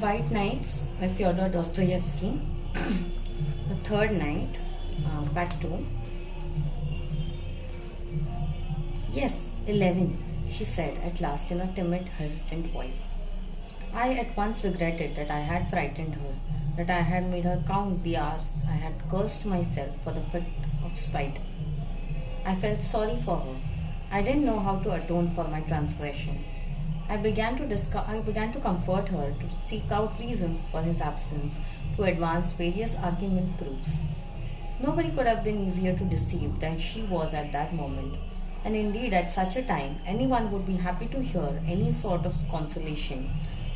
White Nights by Fyodor Dostoyevsky. The third night, part 2. Yes, 11, she said at last in a timid, hesitant voice. I at once regretted that I had frightened her, that I had made her count the hours. I had cursed myself for the fit of spite. I felt sorry for her. I didn't know how to atone for my transgression. I began to comfort her, to seek out reasons for his absence, to advance various argument proofs. Nobody could have been easier to deceive than she was at that moment. And indeed, at such a time, anyone would be happy to hear any sort of consolation,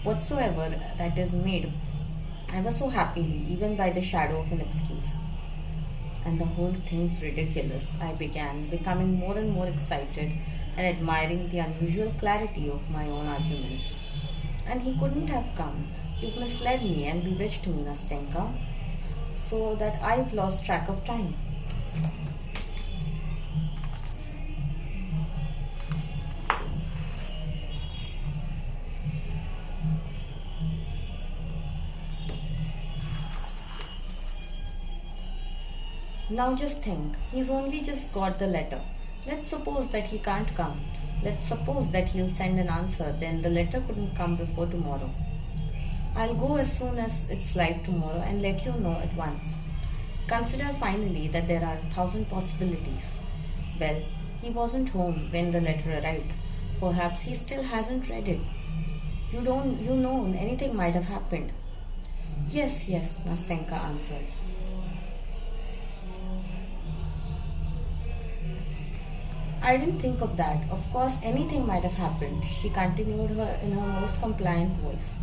whatsoever that is made ever so happily, even by the shadow of an excuse. And the whole thing's ridiculous, I began, becoming more and more excited and admiring the unusual clarity of my own arguments. And he couldn't have come. You've misled me and bewitched me, Nastenka, so that I've lost track of time. Now just think, he's only just got the letter. Let's suppose that he can't come. Let's suppose that he'll send an answer, then the letter couldn't come before tomorrow. I'll go as soon as it's light tomorrow and let you know at once. Consider finally that there are 1,000 possibilities. Well, he wasn't home when the letter arrived. Perhaps he still hasn't read it. You know, anything might have happened. Yes, Nastenka answered. I didn't think of that. Of course, anything might have happened, she continued in her most compliant voice,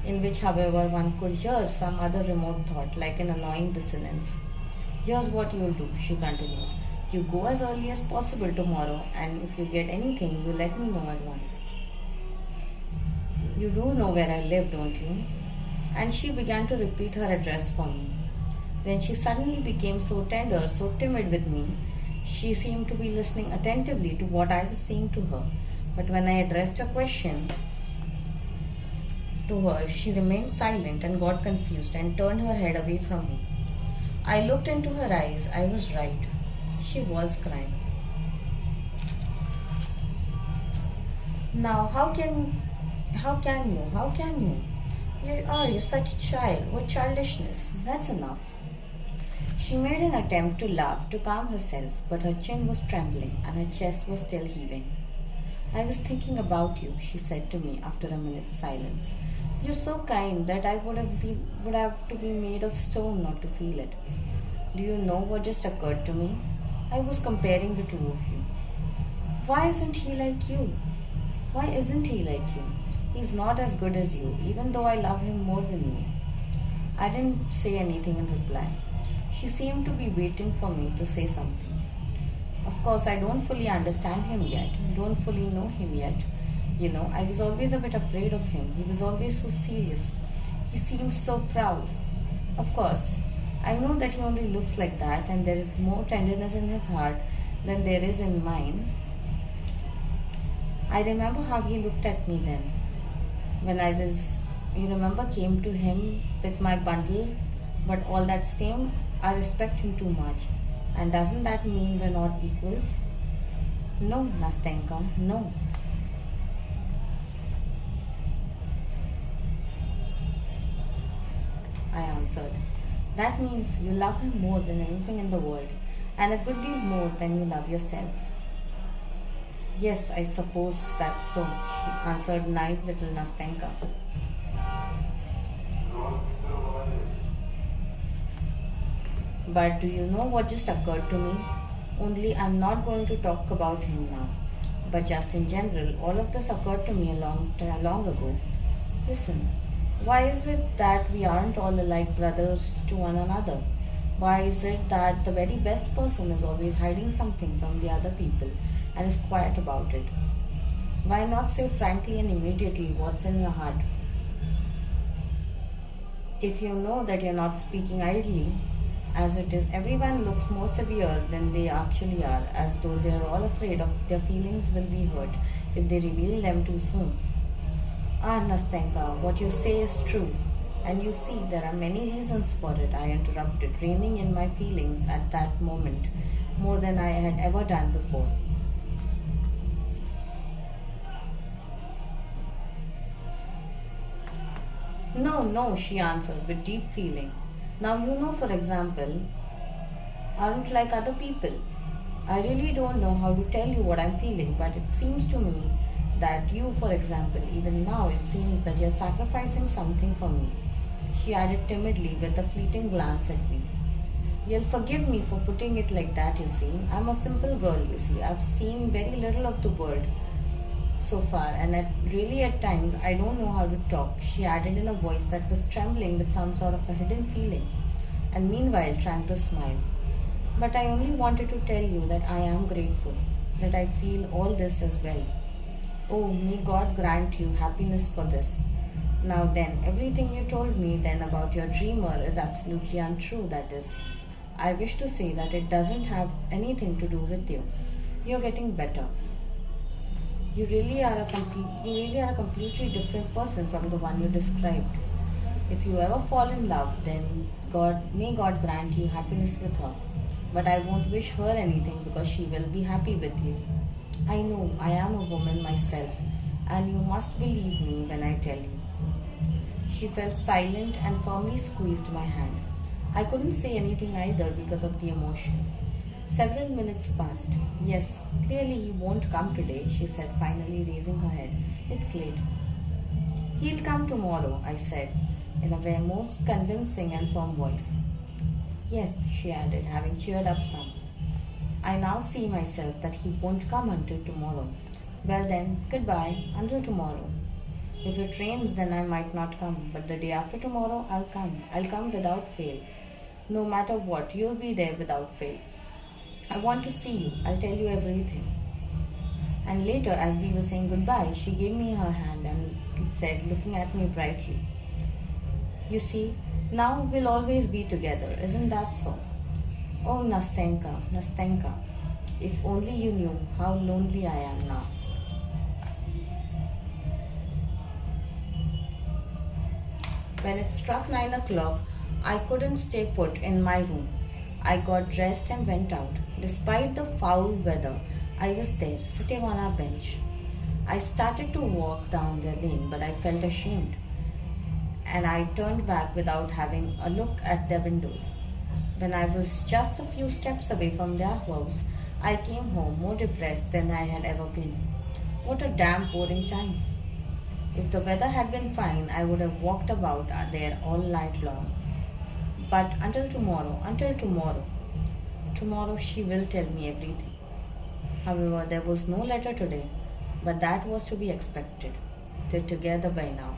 in which, however, one could hear some other remote thought, like an annoying dissonance. Here's what you'll do, she continued. You go as early as possible tomorrow, and if you get anything, you let me know at once. You do know where I live, don't you? And she began to repeat her address for me. Then she suddenly became so tender, so timid with me. She seemed to be listening attentively to what I was saying to her. But when I addressed a question to her, she remained silent and got confused and turned her head away from me. I looked into her eyes. I was right. She was crying. Now, how can you? You're such a child. What childishness. That's enough. She made an attempt to laugh, to calm herself, but her chin was trembling and her chest was still heaving. I was thinking about you, she said to me after a minute's silence. You're so kind that I would have to be made of stone not to feel it. Do you know what just occurred to me? I was comparing the two of you. Why isn't he like you? Why isn't he like you? He's not as good as you, even though I love him more than you. I didn't say anything in reply. She seemed to be waiting for me to say something. Of course, I don't fully understand him yet, don't fully know him yet. I was always a bit afraid of him. He was always so serious. He seemed so proud. Of course, I know that he only looks like that and there is more tenderness in his heart than there is in mine. I remember how he looked at me then. When came to him with my bundle, but all that same, I respect him too much. And doesn't that mean we're not equals? No, Nastenka, no. I answered. That means you love him more than anything in the world, and a good deal more than you love yourself. Yes, I suppose that's so, she answered naive little Nastenka. But do you know what just occurred to me? Only I'm not going to talk about him now. But just in general, all of this occurred to me long ago. Listen, why is it that we aren't all alike brothers to one another? Why is it that the very best person is always hiding something from the other people and is quiet about it? Why not say frankly and immediately what's in your heart? If you know that you're not speaking idly, as it is, everyone looks more severe than they actually are, as though they are all afraid of their feelings will be hurt if they reveal them too soon. Ah, Nastenka, what you say is true. And you see, there are many reasons for it, I interrupted, reining in my feelings at that moment more than I had ever done before. No, no, she answered with deep feeling. Now you know, for example, aren't like other people. I really don't know how to tell you what I'm feeling, but it seems to me that you, for example, even now, it seems that you're sacrificing something for me. She added timidly with a fleeting glance at me. You'll forgive me for putting it like that, you see. I'm a simple girl, you see. I've seen very little of the world so far, and really at times I don't know how to talk, she added in a voice that was trembling with some sort of a hidden feeling, and meanwhile trying to smile. But I only wanted to tell you that I am grateful, that I feel all this as well. Oh, may God grant you happiness for this. Now then, everything you told me then about your dreamer is absolutely untrue, that is. I wish to say that it doesn't have anything to do with you. You're getting better. You really are a completely different person from the one you described. If you ever fall in love, then may God grant you happiness with her. But I won't wish her anything because she will be happy with you. I know I am a woman myself, and you must believe me when I tell you. She fell silent and firmly squeezed my hand. I couldn't say anything either because of the emotion. Several minutes passed. Yes, clearly he won't come today, she said, finally raising her head. It's late. He'll come tomorrow, I said, in a very most convincing and firm voice. Yes, she added, having cheered up some. I now see myself that he won't come until tomorrow. Well then, goodbye, until tomorrow. If it rains, then I might not come, but the day after tomorrow, I'll come. I'll come without fail. No matter what, you'll be there without fail. I want to see you. I'll tell you everything. And later, as we were saying goodbye, she gave me her hand and said, looking at me brightly, You see, now we'll always be together. Isn't that so? Oh, Nastenka, Nastenka, if only you knew how lonely I am now. When it struck 9 o'clock, I couldn't stay put in my room. I got dressed and went out. Despite the foul weather, I was there, sitting on our bench. I started to walk down their lane, but I felt ashamed, and I turned back without having a look at their windows. When I was just a few steps away from their house, I came home more depressed than I had ever been. What a damn boring time. If the weather had been fine, I would have walked about there all night long. But until tomorrow she will tell me everything. However, there was no letter today, but that was to be expected. They're together by now.